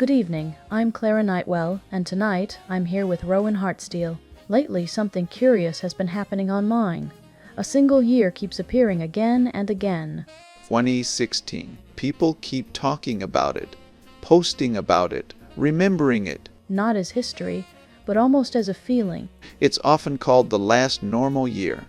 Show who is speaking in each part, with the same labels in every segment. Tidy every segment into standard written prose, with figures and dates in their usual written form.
Speaker 1: Good evening, I'm Clara Nightwell, and tonight I'm here with Rowan Hartsteele. Lately, something curious has been happening on mine. A single year keeps appearing again and again.
Speaker 2: 2016. People keep talking about it, posting about it, remembering it.
Speaker 1: Not as history, but almost as a feeling.
Speaker 2: It's often called the last normal year,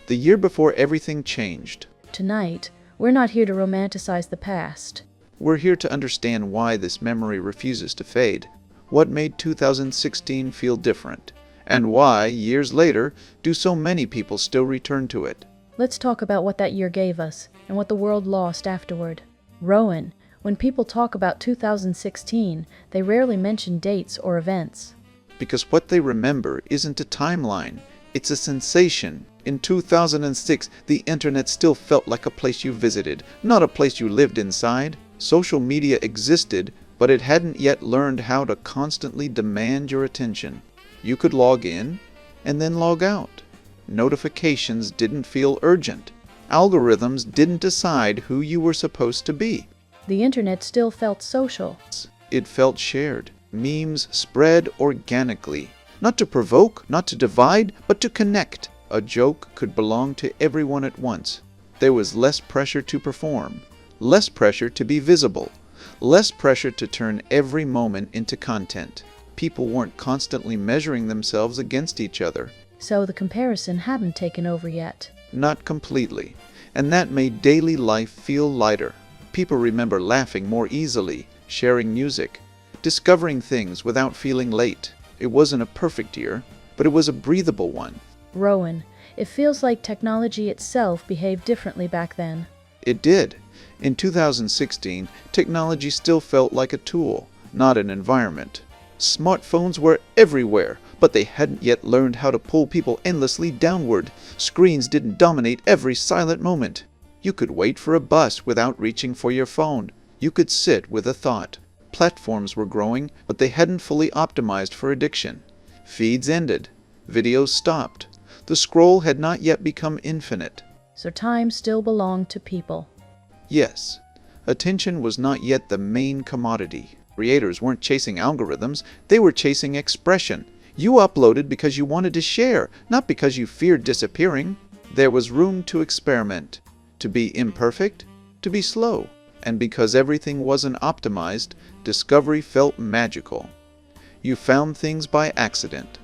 Speaker 2: the year before everything changed.
Speaker 1: Tonight, we're not here to romanticize the past.
Speaker 2: We're here to understand why this memory refuses to fade, what made 2016 feel different, and why, years later, do so many people still return to it.
Speaker 1: Let's talk about what that year gave us, and what the world lost afterward. Rowan, when people talk about 2016, they rarely mention dates or events.
Speaker 2: Because what they remember isn't a timeline, it's a sensation. In 2006, the internet still felt like a place you visited, not a place you lived inside. Social media existed, but it hadn't yet learned how to constantly demand your attention. You could log in and then log out. Notifications didn't feel urgent. Algorithms didn't decide who you were supposed to be.
Speaker 1: The internet still felt social.
Speaker 2: It felt shared. Memes spread organically. Not to provoke, not to divide, but to connect. A joke could belong to everyone at once. There was less pressure to perform, less pressure to be visible, less pressure to turn every moment into content. People weren't constantly measuring themselves against each other.
Speaker 1: So the comparison hadn't taken over yet.
Speaker 2: Not completely. And that made daily life feel lighter. People remember laughing more easily, sharing music, discovering things without feeling late. It wasn't a perfect year, but it was a breathable one.
Speaker 1: Rowan, it feels like technology itself behaved differently back then.
Speaker 2: It did. In 2016, technology still felt like a tool, not an environment. Smartphones were everywhere, but they hadn't yet learned how to pull people endlessly downward. Screens didn't dominate every silent moment. You could wait for a bus without reaching for your phone. You could sit with a thought. Platforms were growing, but they hadn't fully optimized for addiction. Feeds ended. Videos stopped. The scroll had not yet become infinite.
Speaker 1: So time still belonged to people.
Speaker 2: Yes, attention was not yet the main commodity. Creators weren't chasing algorithms, they were chasing expression. You uploaded because you wanted to share, not because you feared disappearing. There was room to experiment, to be imperfect, to be slow. And because everything wasn't optimized, discovery felt magical. You found things by accident.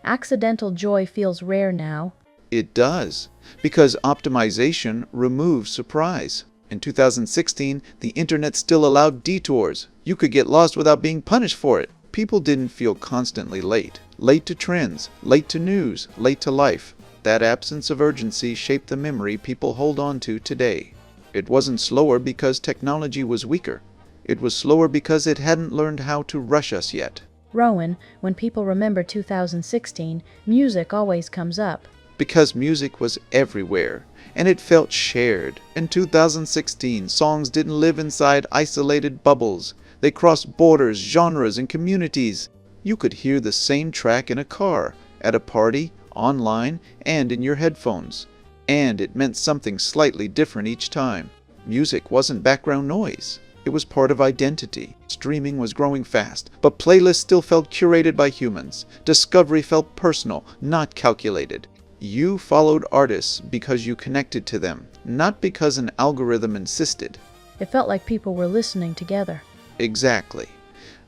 Speaker 1: Accidental joy feels rare now.
Speaker 2: It does, because optimization removes surprise. In 2016, the internet still allowed detours. You could get lost without being punished for it. People didn't feel constantly late. Late to trends, late to news, late to life. That absence of urgency shaped the memory people hold on to today. It wasn't slower because technology was weaker. It was slower because it hadn't learned how to rush us yet.
Speaker 1: Rowan, when people remember 2016, music always comes up.
Speaker 2: Because music was everywhere, and it felt shared. In 2016, songs didn't live inside isolated bubbles. They crossed borders, genres, and communities. You could hear the same track in a car, at a party, online, and in your headphones. And it meant something slightly different each time. Music wasn't background noise. It was part of identity. Streaming was growing fast, but playlists still felt curated by humans. Discovery felt personal, not calculated. You followed artists because you connected to them, not because an algorithm insisted.
Speaker 1: It felt like people were listening together.
Speaker 2: Exactly.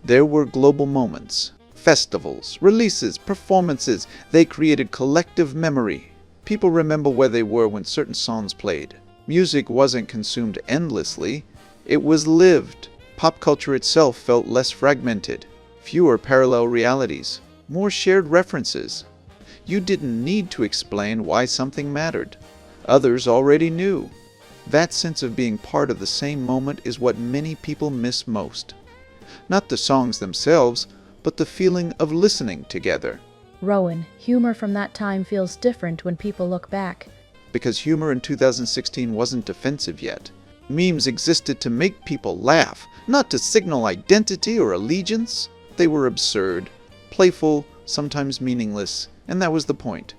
Speaker 2: There were global moments, festivals, releases, performances. They created collective memory. People remember where they were when certain songs played. Music wasn't consumed endlessly. It was lived. Pop culture itself felt less fragmented. Fewer parallel realities. More shared references. You didn't need to explain why something mattered. Others already knew. That sense of being part of the same moment is what many people miss most. Not the songs themselves, but the feeling of listening together.
Speaker 1: Rowan, humor from that time feels different when people look back.
Speaker 2: Because humor in 2016 wasn't defensive yet. Memes existed to make people laugh, not to signal identity or allegiance. They were absurd, playful, sometimes meaningless, and that was the point.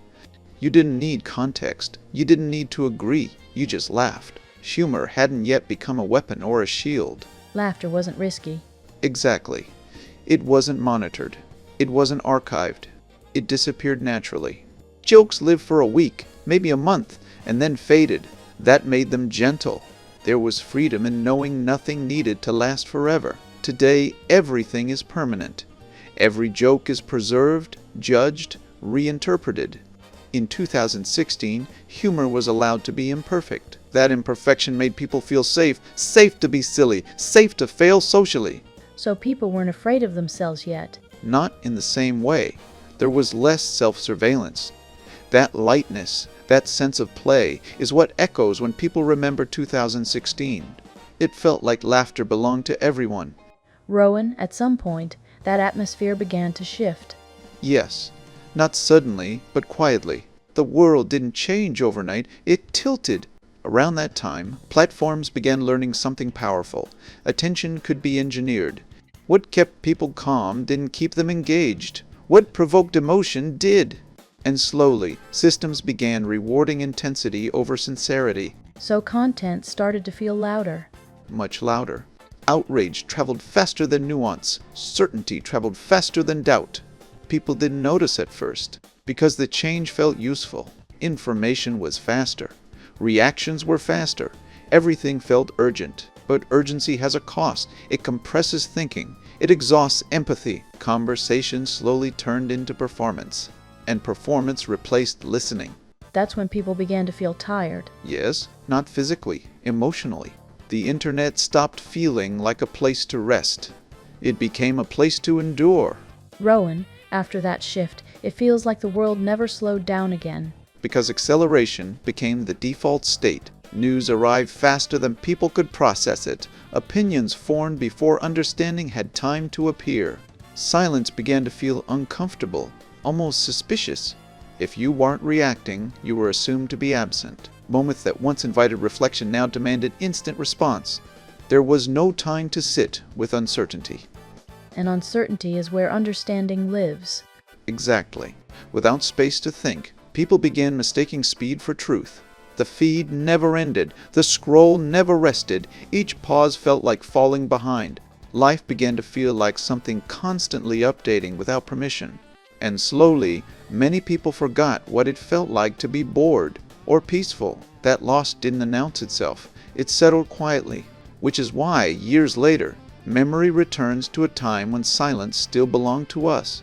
Speaker 2: You didn't need context. You didn't need to agree. You just laughed. Humor hadn't yet become a weapon or a shield.
Speaker 1: Laughter wasn't risky.
Speaker 2: Exactly. It wasn't monitored. It wasn't archived. It disappeared naturally. Jokes lived for a week, maybe a month, and then faded. That made them gentle. There was freedom in knowing nothing needed to last forever. Today, everything is permanent. Every joke is preserved, judged, reinterpreted. In 2016, humor was allowed to be imperfect. That imperfection made people feel safe to be silly, safe to fail socially.
Speaker 1: So people weren't afraid of themselves yet.
Speaker 2: Not in the same way. There was less self-surveillance. That lightness, that sense of play, is what echoes when people remember 2016. It felt like laughter belonged to everyone.
Speaker 1: Rowan, at some point, that atmosphere began to shift.
Speaker 2: Yes, not suddenly, but quietly. The world didn't change overnight, it tilted. Around that time, platforms began learning something powerful. Attention could be engineered. What kept people calm didn't keep them engaged. What provoked emotion did. And slowly, systems began rewarding intensity over sincerity.
Speaker 1: So content started to feel louder.
Speaker 2: Much louder. Outrage traveled faster than nuance. Certainty traveled faster than doubt. People didn't notice at first, because the change felt useful. Information was faster. Reactions were faster. Everything felt urgent. But urgency has a cost. It compresses thinking. It exhausts empathy. Conversation slowly turned into performance. And performance replaced listening.
Speaker 1: That's when people began to feel tired.
Speaker 2: Yes, not physically, emotionally. The internet stopped feeling like a place to rest. It became a place to endure.
Speaker 1: Rowan, after that shift, it feels like the world never slowed down again.
Speaker 2: Because acceleration became the default state. News arrived faster than people could process it. Opinions formed before understanding had time to appear. Silence began to feel uncomfortable, almost suspicious. If you weren't reacting, you were assumed to be absent. Moments that once invited reflection now demanded instant response. There was no time to sit with uncertainty.
Speaker 1: And uncertainty is where understanding lives.
Speaker 2: Exactly. Without space to think, people began mistaking speed for truth. The feed never ended. The scroll never rested. Each pause felt like falling behind. Life began to feel like something constantly updating without permission. And slowly, many people forgot what it felt like to be bored or peaceful. That loss didn't announce itself. It settled quietly, which is why, years later, memory returns to a time when silence still belonged to us.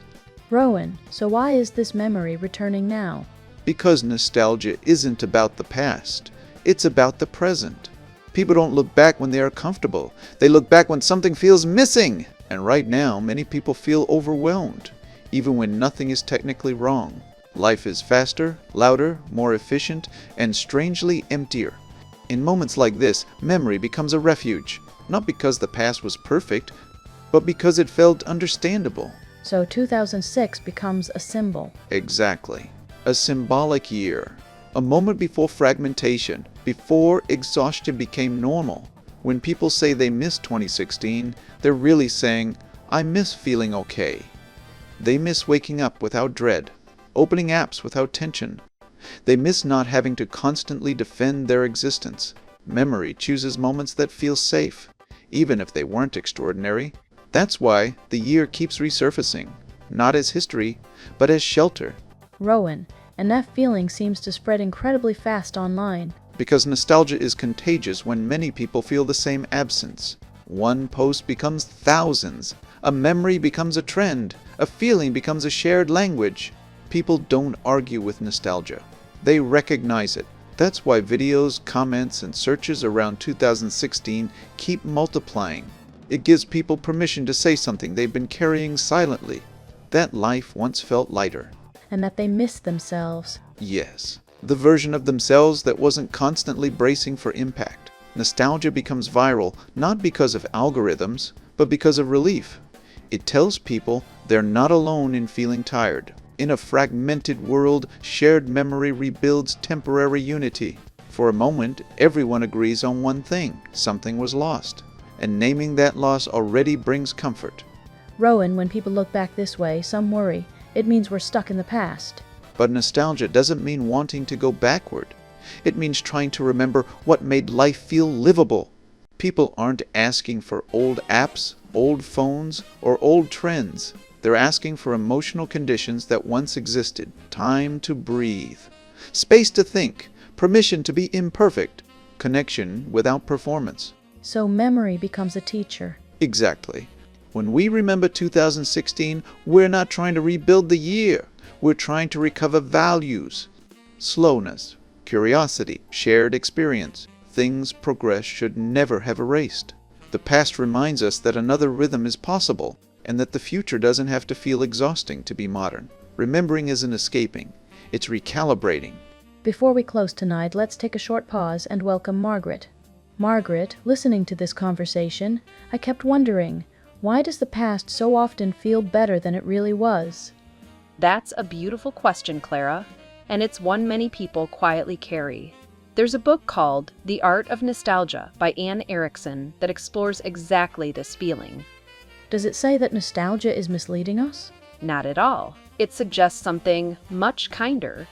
Speaker 1: Rowan, so why is this memory returning now?
Speaker 2: Because nostalgia isn't about the past. It's about the present. People don't look back when they are comfortable. They look back when something feels missing. And right now, many people feel overwhelmed, even when nothing is technically wrong. Life is faster, louder, more efficient, and strangely emptier. In moments like this, memory becomes a refuge, not because the past was perfect, but because it felt understandable.
Speaker 1: So 2006 becomes a symbol.
Speaker 2: Exactly. A symbolic year. A moment before fragmentation, before exhaustion became normal. When people say they miss 2016, they're really saying, I miss feeling okay. They miss waking up without dread, opening apps without tension. They miss not having to constantly defend their existence. Memory chooses moments that feel safe, even if they weren't extraordinary. That's why the year keeps resurfacing, not as history, but as shelter.
Speaker 1: Rowan, and that feeling seems to spread incredibly fast online.
Speaker 2: Because nostalgia is contagious when many people feel the same absence. One post becomes thousands. A memory becomes a trend. A feeling becomes a shared language. People don't argue with nostalgia. They recognize it. That's why videos, comments, and searches around 2016 keep multiplying. It gives people permission to say something they've been carrying silently. That life once felt lighter.
Speaker 1: And that they miss themselves.
Speaker 2: Yes, the version of themselves that wasn't constantly bracing for impact. Nostalgia becomes viral not because of algorithms, but because of relief. It tells people they're not alone in feeling tired. In a fragmented world, shared memory rebuilds temporary unity. For a moment, everyone agrees on one thing: something was lost. And naming that loss already brings comfort.
Speaker 1: Rowan, when people look back this way, some worry. It means we're stuck in the past.
Speaker 2: But nostalgia doesn't mean wanting to go backward. It means trying to remember what made life feel livable. People aren't asking for old apps, old phones, or old trends. They're asking for emotional conditions that once existed. Time to breathe. Space to think. Permission to be imperfect. Connection without performance.
Speaker 1: So memory becomes a teacher.
Speaker 2: Exactly. When we remember 2016, we're not trying to rebuild the year. We're trying to recover values. Slowness, curiosity, shared experience. Things progress should never have erased. The past reminds us that another rhythm is possible, and that the future doesn't have to feel exhausting to be modern. Remembering isn't escaping. It's recalibrating.
Speaker 1: Before we close tonight, let's take a short pause and welcome Margaret. Margaret, listening to this conversation, I kept wondering, why does the past so often feel better than it really was?
Speaker 3: That's a beautiful question, Clara, and it's one many people quietly carry. There's a book called The Art of Nostalgia by Anne Erickson that explores exactly this feeling.
Speaker 1: Does it say that nostalgia is misleading us?
Speaker 3: Not at all. It suggests something much kinder.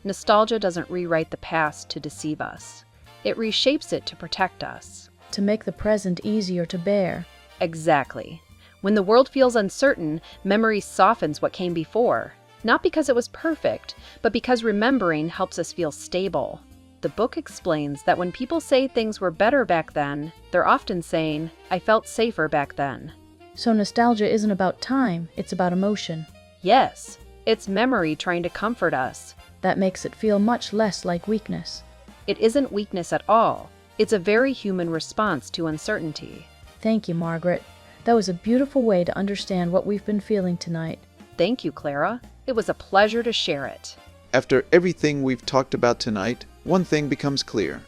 Speaker 3: Nostalgia doesn't rewrite the past to deceive us. It reshapes it to protect us.
Speaker 1: To make the present easier to bear.
Speaker 3: Exactly. When the world feels uncertain, memory softens what came before. Not because it was perfect, but because remembering helps us feel stable. The book explains that when people say things were better back then, they're often saying, I felt safer back then.
Speaker 1: So nostalgia isn't about time, it's about emotion.
Speaker 3: Yes, it's memory trying to comfort us.
Speaker 1: That makes it feel much less like weakness.
Speaker 3: It isn't weakness at all. It's a very human response to uncertainty.
Speaker 1: Thank you, Margaret. That was a beautiful way to understand what we've been feeling tonight.
Speaker 3: Thank you, Clara. It was a pleasure to share it.
Speaker 2: After everything we've talked about tonight, one thing becomes clear.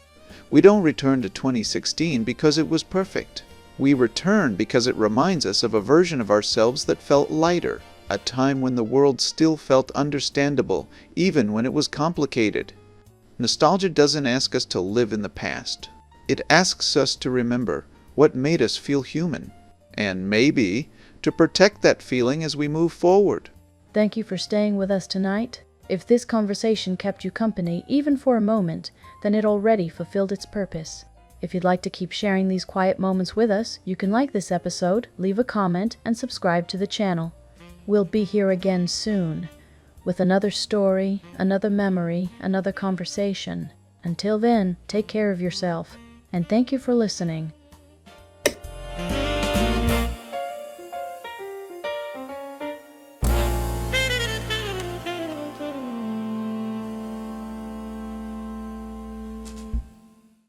Speaker 2: We don't return to 2016 because it was perfect. We return because it reminds us of a version of ourselves that felt lighter, a time when the world still felt understandable, even when it was complicated. Nostalgia doesn't ask us to live in the past. It asks us to remember what made us feel human, and maybe to protect that feeling as we move forward.
Speaker 1: Thank you for staying with us tonight. If this conversation kept you company, even for a moment, then it already fulfilled its purpose. If you'd like to keep sharing these quiet moments with us, you can like this episode, leave a comment, and subscribe to the channel. We'll be here again soon, with another story, another memory, another conversation. Until then, take care of yourself, and thank you for listening.